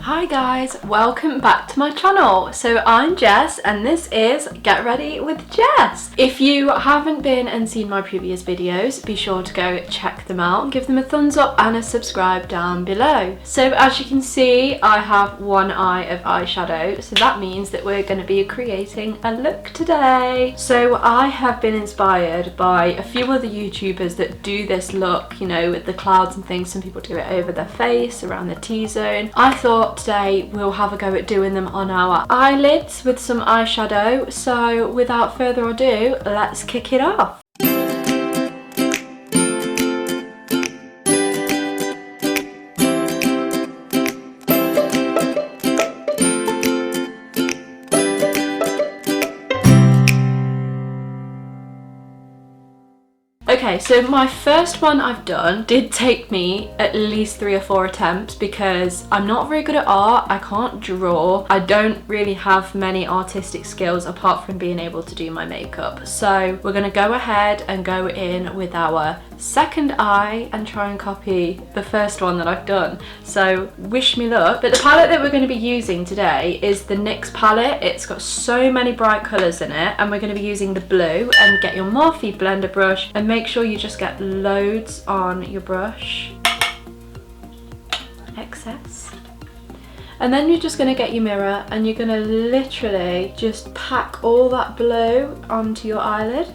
Hi guys, welcome back to my channel. So I'm Jess and this is Get Ready with Jess. If you haven't been and seen my previous videos, be sure to go check them out. Give them a thumbs up and a subscribe down below. So as you can see, I have one eye of eyeshadow, so that means that we're going to be creating a look today. So I have been inspired by a few other YouTubers that do this look, you know, with the clouds and things. Some people do it over their face, around the T-zone. I thought today we'll have a go at doing them on our eyelids with some eyeshadow. So without further ado, let's kick it off. Okay, so my first one I've done did take me at least 3 or 4 attempts because I'm not very good at art. I can't draw. I don't really have many artistic skills apart from being able to do my makeup. So we're gonna go ahead and go in with our second eye and try and copy the first one that I've done. So wish me luck. But the palette that we're going to be using today is the NYX palette. It's got so many bright colours in it, and we're going to be using the blue. And get your Morphe blender brush and make sure you just get loads on your brush. Excess. And then you're just going to get your mirror and you're going to literally just pack all that blue onto your eyelid.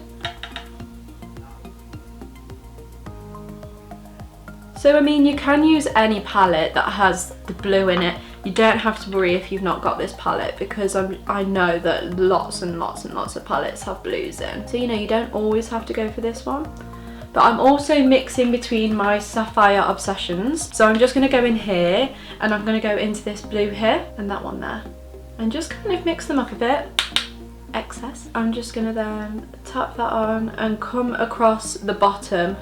So I mean, you can use any palette that has the blue in it. You don't have to worry if you've not got this palette, because I know that lots and lots and lots of palettes have blues in. So you know, you don't always have to go for this one. But I'm also mixing between my Sapphire Obsessions. So I'm just going to go in here and I'm going to go into this blue here and that one there. And just kind of mix them up a bit. Excess. I'm just going to then tap that on and come across the bottom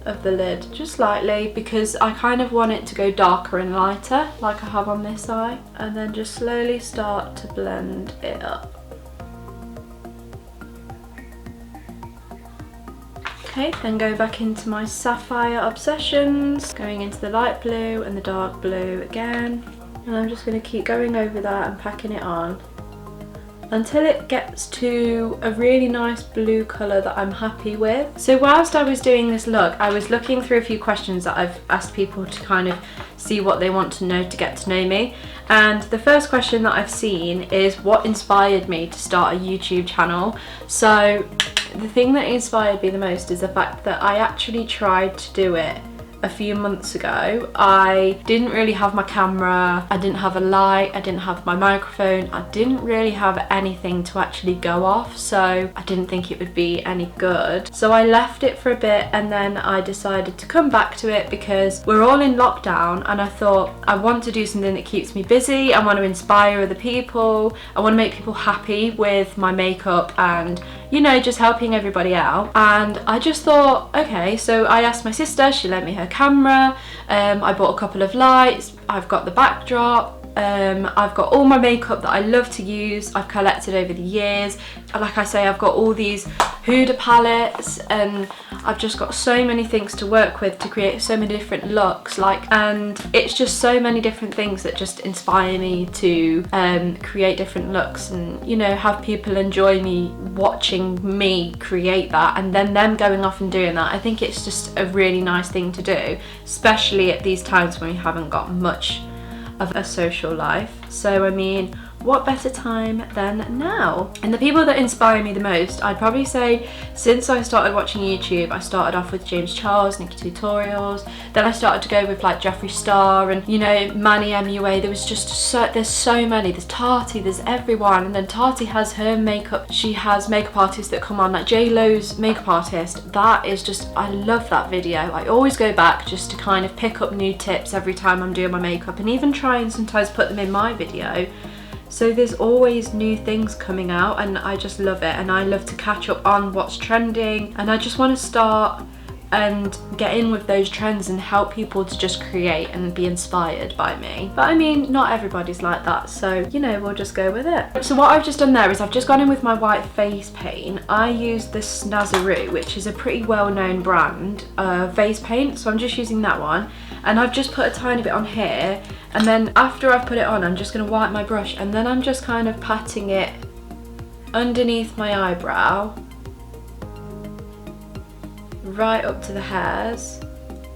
of the lid just lightly, because I kind of want it to go darker and lighter like I have on this eye, and then just slowly start to blend it up. Okay, then go back into my Sapphire Obsessions, going into the light blue and the dark blue again, and I'm just going to keep going over that and packing it on until it gets to a really nice blue colour that I'm happy with. So whilst I was doing this look, I was looking through a few questions that I've asked people to kind of see what they want to know to get to know me. And the first question that I've seen is what inspired me to start a YouTube channel. So the thing that inspired me the most is the fact that I actually tried to do it a few months ago. I didn't really have my camera, I didn't have a light, I didn't have my microphone, I didn't really have anything to actually go off, so I didn't think it would be any good. So I left it for a bit and then I decided to come back to it because we're all in lockdown, and I thought I want to do something that keeps me busy. I want to inspire other people, I want to make people happy with my makeup and, you know, just helping everybody out. And I just thought, okay, so I asked my sister, she lent me her camera, I bought a couple of lights, I've got the backdrop, I've got all my makeup that I love to use, I've collected over the years. Like I say, I've got all these Huda palettes and I've just got so many things to work with to create so many different looks, and it's just so many different things that just inspire me to create different looks and, you know, have people enjoy me watching me create that and then them going off and doing that. I think it's just a really nice thing to do, especially at these times when we haven't got much of a social life. So I mean, what better time than now? And the people that inspire me the most, I'd probably say since I started watching YouTube, I started off with James Charles, Nikki Tutorials, then I started to go with like Jeffree Star and, you know, Manny MUA. There was just there's so many, there's Tati, there's everyone. And then Tati has her makeup, she has makeup artists that come on, like J-Lo's makeup artist. That is just, I love that video. I always go back just to kind of pick up new tips every time I'm doing my makeup, and even try and sometimes put them in my video. So there's always new things coming out and I just love it, and I love to catch up on what's trending, and I just want to start and get in with those trends and help people to just create and be inspired by me. But I mean, not everybody's like that, so you know, we'll just go with it. So what I've just done there is I've just gone in with my white face paint. I use the Snazaroo, which is a pretty well-known brand face paint, so I'm just using that one. And I've just put a tiny bit on here, and then after I've put it on, I'm just going to wipe my brush, and then I'm just kind of patting it underneath my eyebrow, right up to the hairs,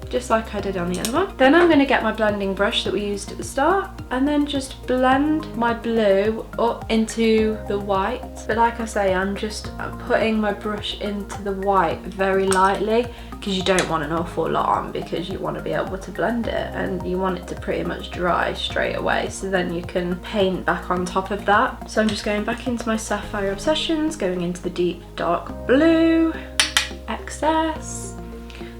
just like I did on the other one. Then I'm going to get my blending brush that we used at the start, and then just blend my blue up into the white. But like I say, I'm putting my brush into the white very lightly, because you don't want an awful lot on, because you want to be able to blend it and you want it to pretty much dry straight away, so then you can paint back on top of that. So I'm just going back into my Sapphire Obsessions, going into the deep dark blue, excess.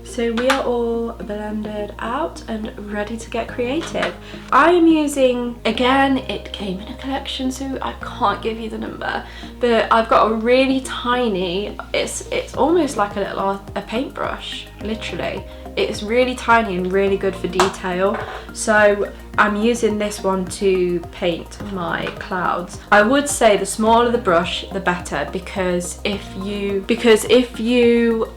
So we are all blended out and ready to get creative. I am using, again, it came in a collection, so I can't give you the number, but I've got a really tiny, it's almost like a paintbrush, literally. It's really tiny and really good for detail. So I'm using this one to paint my clouds. I would say the smaller the brush, the better, because if you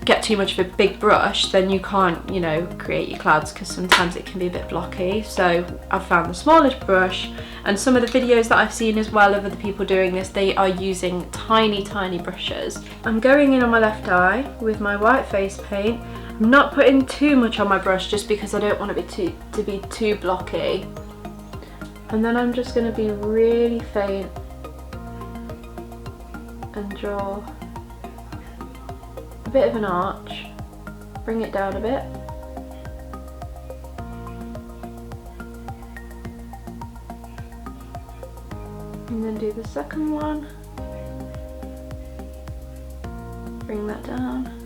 get too much of a big brush, then you can't, you know, create your clouds, because sometimes it can be a bit blocky. So I've found the smallest brush, and some of the videos that I've seen as well of other people doing this, they are using tiny brushes. I'm going in on my left eye with my white face paint. I'm not putting too much on my brush, just because I don't want it to be too blocky. And then I'm just going to be really faint and draw a bit of an arch, bring it down a bit. And then do the second one, bring that down.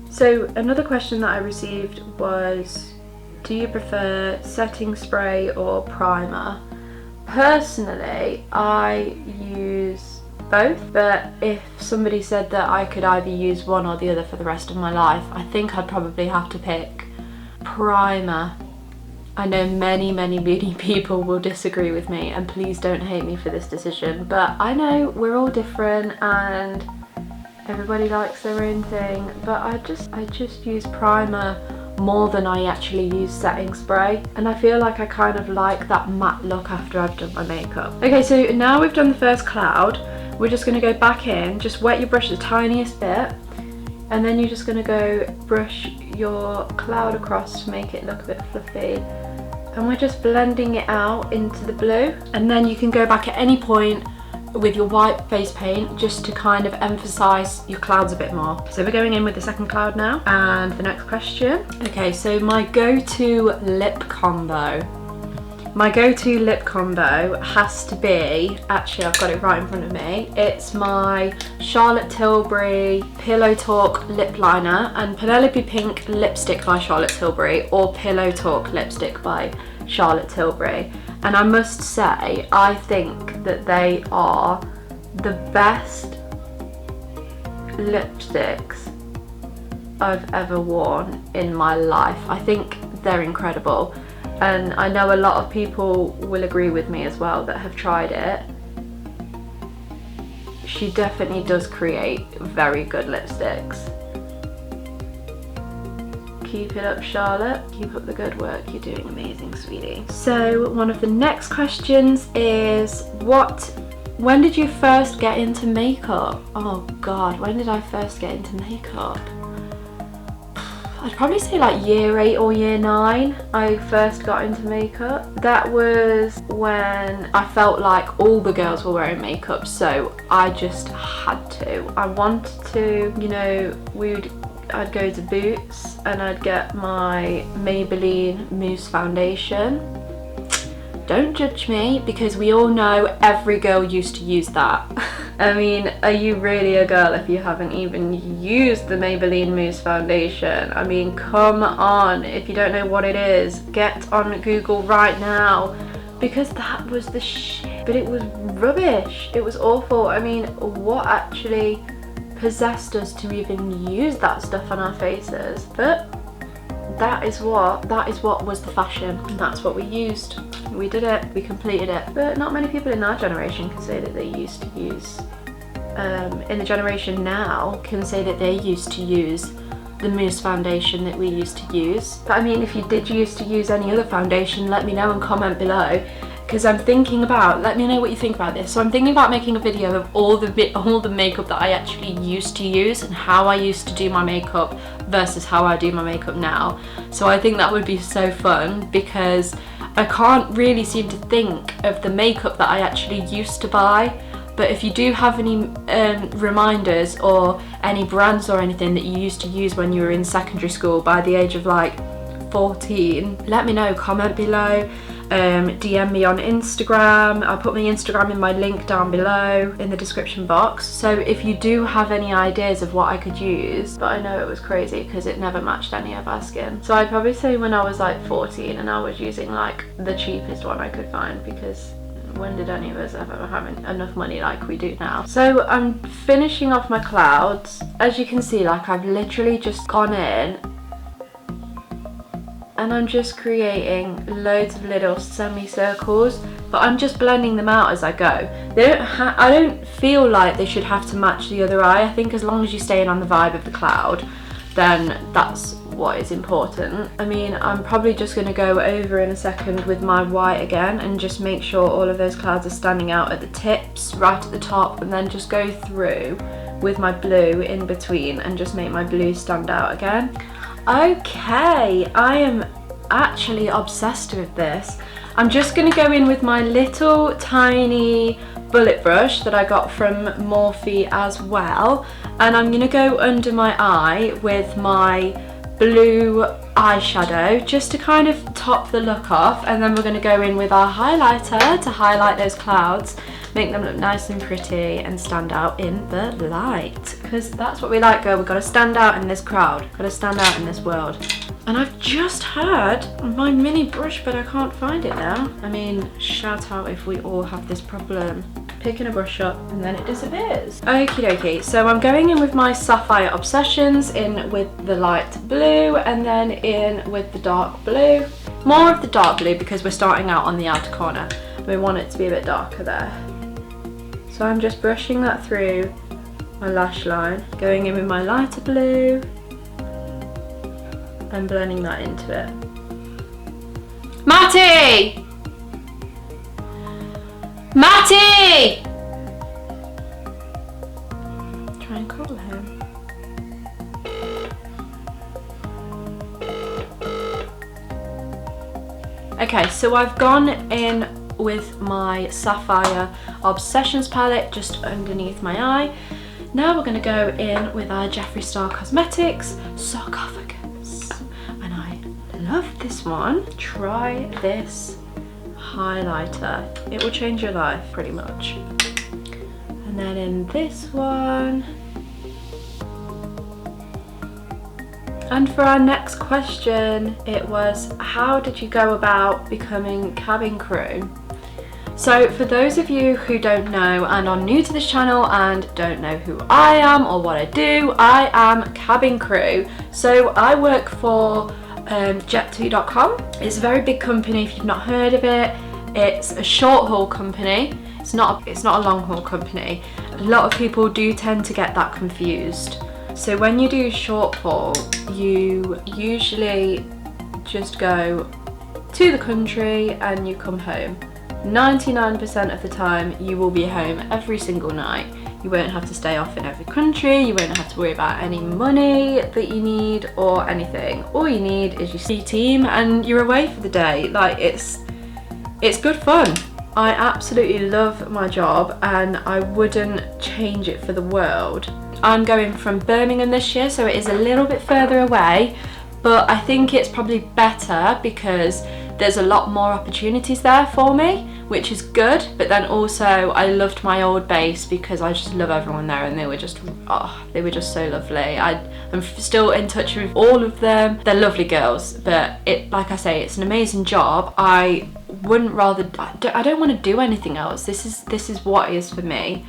So another question that I received was, do you prefer setting spray or primer? Personally, I use both, but if somebody said that I could either use one or the other for the rest of my life, I think I'd probably have to pick primer. I know many beauty people will disagree with me, and please don't hate me for this decision, but I know we're all different and everybody likes their own thing, but I just use primer more than I actually use setting spray, and I feel like I kind of like that matte look after I've done my makeup. Okay, so now we've done the first cloud, we're just going to go back in, just wet your brush the tiniest bit, and then you're just going to go brush your cloud across to make it look a bit fluffy, and we're just blending it out into the blue. And then you can go back at any point with your white face paint just to kind of emphasize your clouds a bit more. So we're going in with the second cloud now, and the next question. Okay, so my go-to lip combo. My go-to lip combo has to be, actually I've got it right in front of me, it's my Charlotte Tilbury Pillow Talk lip liner and Penelope Pink lipstick by Charlotte Tilbury, or Pillow Talk lipstick by Charlotte Tilbury. And I must say, I think that they are the best lipsticks I've ever worn in my life. I think they're incredible. And I know a lot of people will agree with me as well that have tried it. She definitely does create very good lipsticks. Keep it up, Charlotte. Keep up the good work. You're doing amazing, sweetie. So one of the next questions is, when did you first get into makeup? Oh God, when did I first get into makeup? I'd probably say like year 8 or year 9 I first got into makeup. That was when I felt like all the girls were wearing makeup, so I just had to. I wanted to, you know, I'd go to Boots and I'd get my Maybelline Mousse foundation. Don't judge me, because we all know every girl used to use that. I mean, are you really a girl if you haven't even used the Maybelline Mousse foundation? I mean, come on, if you don't know what it is, get on Google right now, because that was the shit. But it was rubbish, it was awful. I mean, what actually possessed us to even use that stuff on our faces? But that is what was the fashion, and that's what we used. We did it, we completed it. But not many people in our generation can say that they used to use, in the generation now, can say that they used to use the mousse foundation that we used to use. But I mean, if you did used to use any other foundation, let me know and comment below, because I'm thinking about, let me know what you think about this. So I'm thinking about making a video of all the makeup that I actually used to use and how I used to do my makeup versus how I do my makeup now. So I think that would be so fun, because I can't really seem to think of the makeup that I actually used to buy. But if you do have any reminders or any brands or anything that you used to use when you were in secondary school by the age of like 14, let me know, comment below, DM me on Instagram. I'll put my Instagram in my link down below in the description box. So if you do have any ideas of what I could use, but I know it was crazy because it never matched any of our skin. So I'd probably say when I was like 14 and I was using like the cheapest one I could find, because when did any of us ever have enough money like we do now? So I'm finishing off my clouds. As you can see, like I've literally just gone in and I'm just creating loads of little semicircles, but I'm just blending them out as I go. I don't feel like they should have to match the other eye. I think as long as you're staying on the vibe of the cloud, then that's what is important. I mean, I'm probably just going to go over in a second with my white again and just make sure all of those clouds are standing out at the tips, right at the top, and then just go through with my blue in between and just make my blue stand out again. Okay, I am actually obsessed with this. I'm just going to go in with my little tiny bullet brush that I got from Morphe as well, and I'm going to go under my eye with my blue eyeshadow just to kind of top the look off, and then we're going to go in with our highlighter to highlight those clouds, make them look nice and pretty and stand out in the light, because that's what we like, girl. We've got to stand out in this crowd, got to stand out in this world. And I've just had my mini brush, but I can't find it now. I mean, shout out if we all have this problem. Picking a brush up and then it disappears. Okie dokie, so I'm going in with my Sapphire Obsessions, in with the light blue and then in with the dark blue. More of the dark blue because we're starting out on the outer corner. We want it to be a bit darker there. So I'm just brushing that through my lash line, going in with my lighter blue and blending that into it. Matty! Matty! Try and call him. Okay, so I've gone in with my Sapphire Obsessions palette just underneath my eye. Now we're going to go in with our Jeffree Star Cosmetics Sarcophagus. And I love this one. Try this highlighter. It will change your life pretty much. And then in this one. And for our next question, it was, how did you go about becoming cabin crew? So for those of you who don't know and are new to this channel and don't know who I am or what I do, I am cabin crew. So I work for jet2.com. It's a very big company if you've not heard of it. It's a short haul company. It's not a long haul company. A lot of people do tend to get that confused. So when you do short haul, you usually just go to the country and you come home. 99% of the time you will be home every single night. You won't have to stay off in every country, you won't have to worry about any money that you need or anything. All you need is your C team and you're away for the day. Like, it's good fun. I absolutely love my job and I wouldn't change it for the world. I'm going from Birmingham this year, so it is a little bit further away, but I think it's probably better because there's a lot more opportunities there for me, which is good. But then also I loved my old base because I just love everyone there and they were just so lovely. I'm still in touch with all of them. They're lovely girls, but like I say, it's an amazing job. I don't want to do anything else. This is what is for me.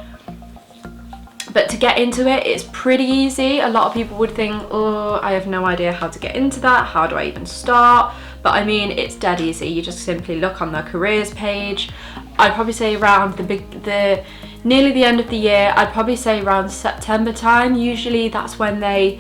But to get into it, it's pretty easy. A lot of people would think, oh, I have no idea how to get into that. How do I even start? But I mean, it's dead easy. You just simply look on the careers page. I'd probably say around nearly the end of the year, I'd probably say around September time. Usually that's when they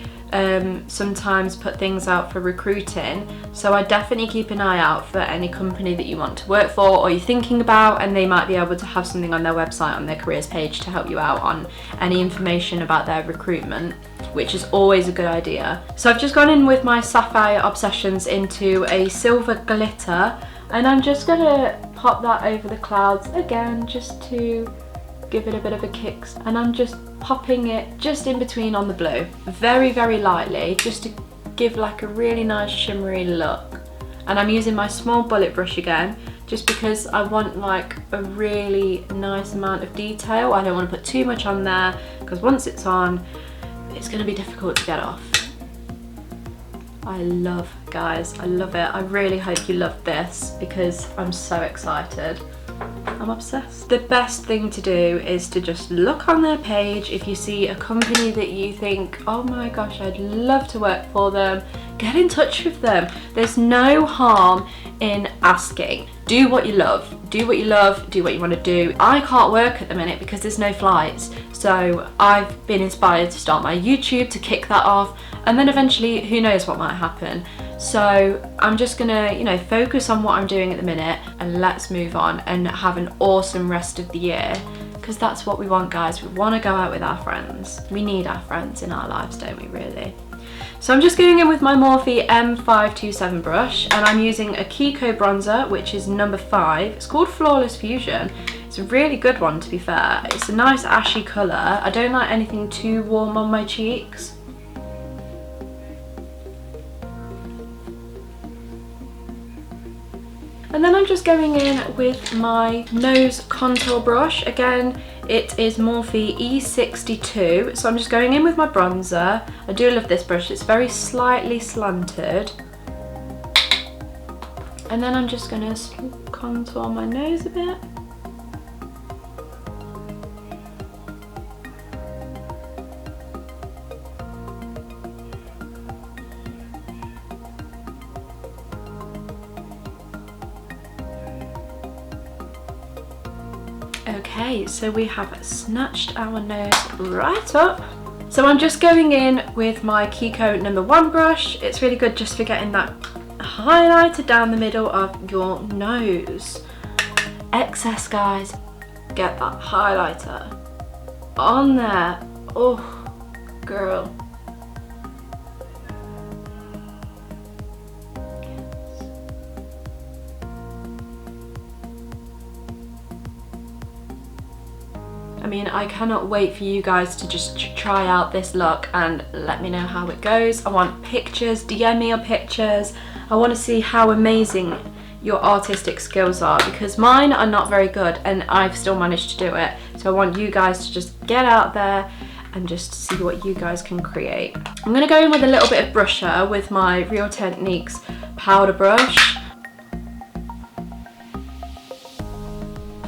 sometimes put things out for recruiting, so I definitely keep an eye out for any company that you want to work for or you're thinking about, and they might be able to have something on their website, on their careers page, to help you out on any information about their recruitment, which is always a good idea. So I've just gone in with my Sapphire Obsessions into a silver glitter, and I'm just gonna pop that over the clouds again, just to give it a bit of a kick, and I'm just popping it just in between on the blue, very, very lightly, just to give like a really nice shimmery look. And I'm using my small bullet brush again, just because I want like a really nice amount of detail. I don't want to put too much on there, because once it's on, it's going to be difficult to get off. I love, guys, I love it. I really hope you love this, because I'm so excited. I'm obsessed. The best thing to do is to just look on their page. If you see a company that you think, oh my gosh, I'd love to work for them, get in touch with them. There's no harm in asking. Do what you love. Do what you love, do what you want to do. I can't work at the minute because there's no flights. So I've been inspired to start my YouTube to kick that off, and then eventually who knows what might happen. So I'm just gonna, you know, focus on what I'm doing at the minute, and let's move on and have an awesome rest of the year, because that's what we want, guys. We want to go out with our friends. We need our friends in our lives, don't we, really? So I'm just going in with my Morphe M527 brush, and I'm using a Kiko bronzer, which is number 5. It's called Flawless Fusion. It's a really good one, to be fair. It's a nice ashy colour. I don't like anything too warm on my cheeks. And then I'm just going in with my nose contour brush. Again, it is Morphe E62. So I'm just going in with my bronzer. I do love this brush. It's very slightly slanted. And then I'm just going to contour my nose a bit. Okay, so we have snatched our nose right up. So I'm just going in with my Kiko number 1 brush. It's really good just for getting that highlighter down the middle of your nose. Excess, guys, get that highlighter on there. Oh, girl. I mean, I cannot wait for you guys to just try out this look and let me know how it goes. I want pictures, DM me your pictures. I want to see how amazing your artistic skills are, because mine are not very good and I've still managed to do it. So I want you guys to just get out there and just see what you guys can create. I'm going to go in with a little bit of brusher with my Real Techniques powder brush.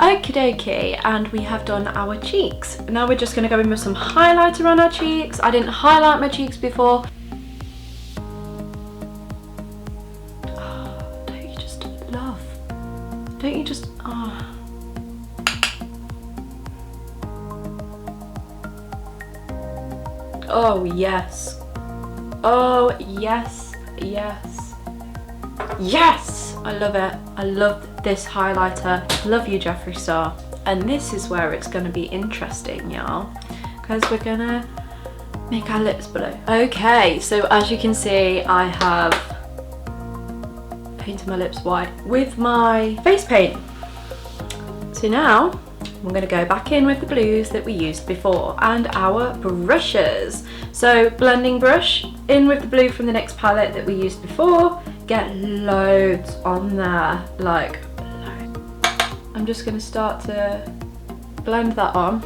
Okie dokie, and we have done our cheeks. Now we're just going to go in with some highlighter on our cheeks. I didn't highlight my cheeks before. Oh, don't you just love? Don't you just... Oh. Oh yes. Oh yes, yes. Yes! I love it. I love this highlighter. Love you, Jeffree Star. And this is where it's going to be interesting, y'all, because we're gonna make our lips blue. Okay, so as you can see, I have painted my lips white with my face paint. So now we're going to go back in with the blues that we used before and our brushes. So blending brush in with the blue from the NYX palette that we used before. Get loads on there, like loads. I'm just going to start to blend that on.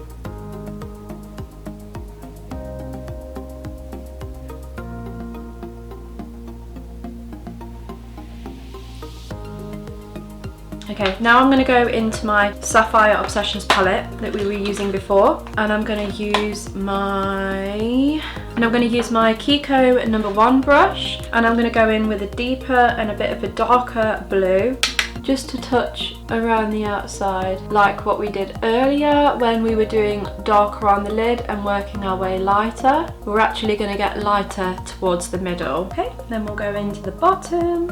Okay, now I'm going to go into my Sapphire Obsessions palette that we were using before, and I'm going to use my Kiko number 1 brush, and I'm going to go in with a deeper and a bit of a darker blue. just to touch around the outside, like what we did earlier when we were doing darker on the lid and working our way lighter. We're actually going to get lighter towards the middle. Okay, then we'll go into the bottom.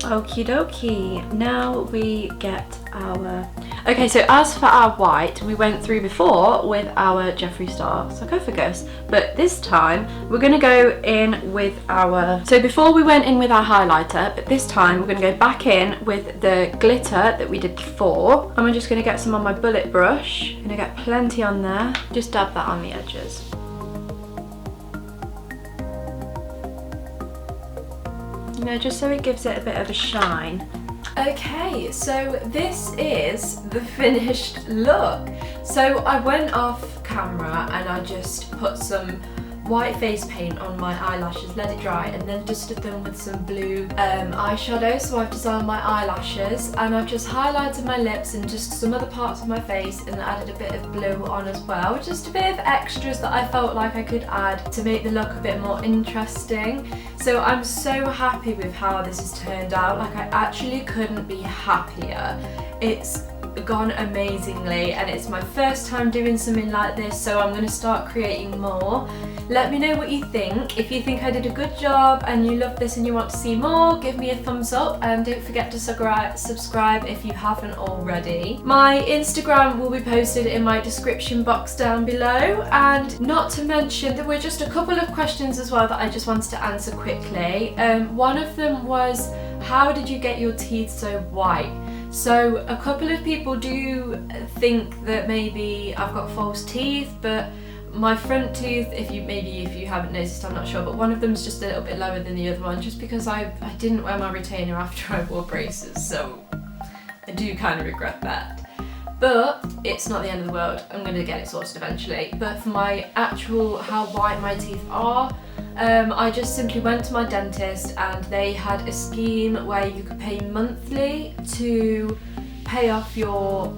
Okie dokie, now we get our... Okay, so as for our white, we went through before with our Jeffree Star sarcophagus, but this time we're going to go in with our... So before we went in with our highlighter, but this time we're going to go back in with the glitter that we did before. And we're just going to get some on my bullet brush. I'm going to get plenty on there, just dab that on the edges. You know, just so it gives it a bit of a shine. Okay, so this is the finished look. So I went off camera and I just put some white face paint on my eyelashes, let it dry, and then dusted them with some blue eyeshadow. So I've designed my eyelashes and I've just highlighted my lips and just some other parts of my face and added a bit of blue on as well. Just a bit of extras that I felt like I could add to make the look a bit more interesting. So I'm so happy with how this has turned out. Like, I actually couldn't be happier. It's gone amazingly and it's my first time doing something like this, so I'm going to start creating more. Let me know what you think. If you think I did a good job and you love this and you want to see more, give me a thumbs up and don't forget to subscribe if you haven't already. My Instagram will be posted in my description box down below, and not to mention there were just a couple of questions as well that I just wanted to answer quickly. One of them was, how did you get your teeth so white? So a couple of people do think that maybe I've got false teeth, but my front tooth, if you haven't noticed, I'm not sure, but one of them is just a little bit lower than the other one, just because I didn't wear my retainer after I wore braces, so I do kind of regret that. But it's not the end of the world. I'm going to get it sorted eventually. But for my actual how white my teeth are, I just simply went to my dentist and they had a scheme where you could pay monthly to pay off your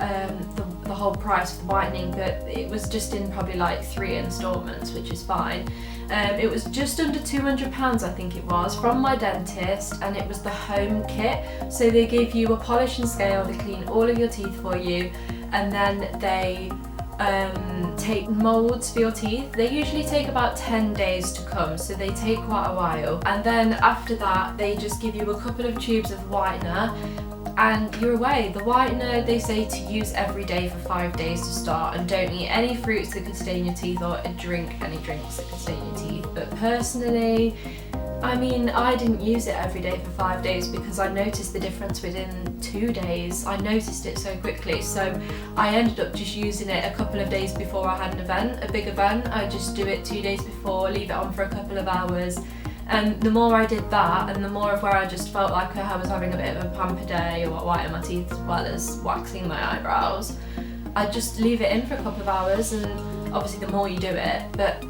the whole price of the whitening, but it was just in probably like 3 installments, which is fine. It was just under £200 I think it was, from my dentist, and it was the home kit. So they give you a polish and scale, they clean all of your teeth for you, and then they take moulds for your teeth. They usually take about 10 days to come, so they take quite a while. And then after that they just give you a couple of tubes of whitener and you're away. The whitener, they say to use every day for 5 days to start, and don't eat any fruits that could stain your teeth or drink any drinks that could stain your teeth. But personally, I mean, I didn't use it every day for 5 days because I noticed the difference within 2 days. I noticed it so quickly, so I ended up just using it a couple of days before I had an event, a big event. I just do it 2 days before, leave it on for a couple of hours. And the more I did that, and the more of where I just felt like I was having a bit of a pamper day, or whitening my teeth as well as waxing my eyebrows, I just leave it in for a couple of hours. And obviously the more you do it, but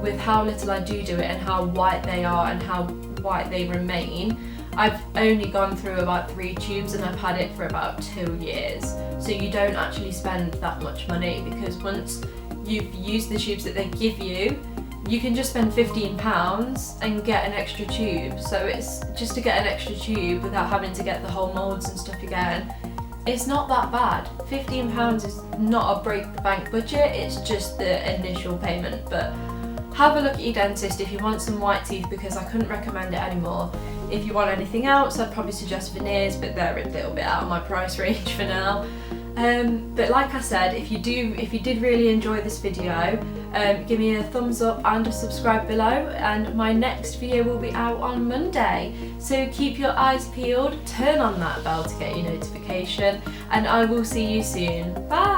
with how little I do it and how white they are and how white they remain, I've only gone through about 3 tubes and I've had it for about 2 years. So you don't actually spend that much money, because once you've used the tubes that they give you, you can just spend £15 and get an extra tube. So it's just to get an extra tube without having to get the whole moulds and stuff again. It's not that bad. £15 is not a break the bank budget, it's just the initial payment. But have a look at your dentist if you want some white teeth, because I couldn't recommend it anymore. If you want anything else, I'd probably suggest veneers, but they're a little bit out of my price range for now. But like I said, if you did really enjoy this video, give me a thumbs up and a subscribe below, and my next video will be out on Monday. So keep your eyes peeled, turn on that bell to get your notification, and I will see you soon. Bye!